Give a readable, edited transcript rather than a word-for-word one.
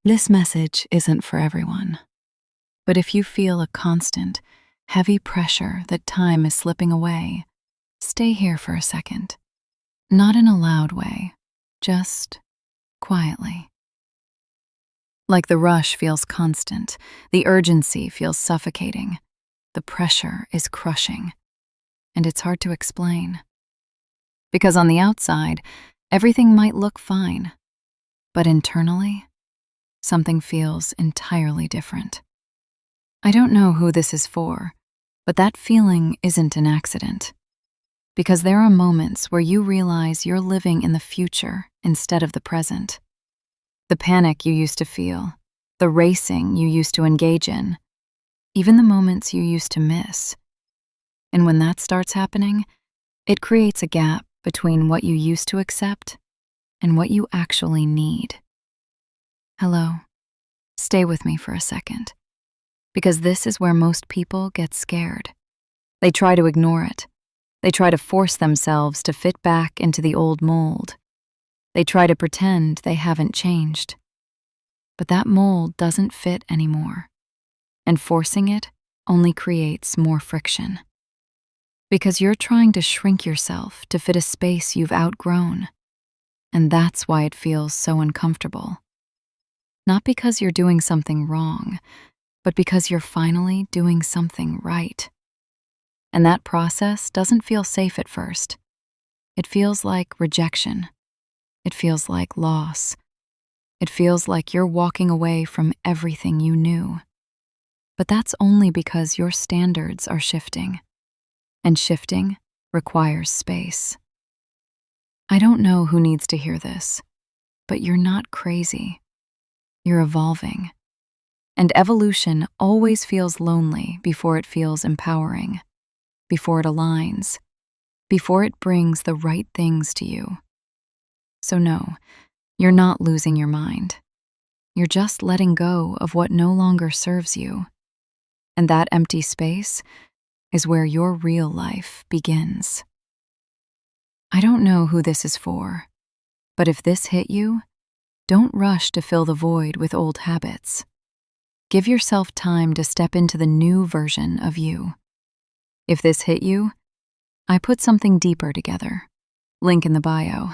This message isn't for everyone, but if you feel a constant, heavy pressure that time is slipping away, stay here for a second. Not in a loud way, just quietly. Like the rush feels constant, the urgency feels suffocating, the pressure is crushing, and it's hard to explain. Because on the outside, everything might look fine, but internally, something feels entirely different. I don't know who this is for, but that feeling isn't an accident. Because there are moments where you realize you're living in the future instead of the present. The panic you used to feel, the racing you used to engage in, even the moments you used to miss. And when that starts happening, it creates a gap between what you used to accept and what you actually need. Hello, stay with me for a second, because this is where most people get scared. They try to ignore it. They try to force themselves to fit back into the old mold. They try to pretend they haven't changed. But that mold doesn't fit anymore, and forcing it only creates more friction. Because you're trying to shrink yourself to fit a space you've outgrown, and that's why it feels so uncomfortable. Not because you're doing something wrong, but because you're finally doing something right. And that process doesn't feel safe at first. It feels like rejection. It feels like loss. It feels like you're walking away from everything you knew. But that's only because your standards are shifting. And shifting requires space. I don't know who needs to hear this, but you're not crazy. You're evolving. And evolution always feels lonely before it feels empowering, before it aligns, before it brings the right things to you. So no, you're not losing your mind. You're just letting go of what no longer serves you. And that empty space is where your real life begins. I don't know who this is for, but if this hit you, don't rush to fill the void with old habits. Give yourself time to step into the new version of you. If this hit you, I put something deeper together. Link in the bio.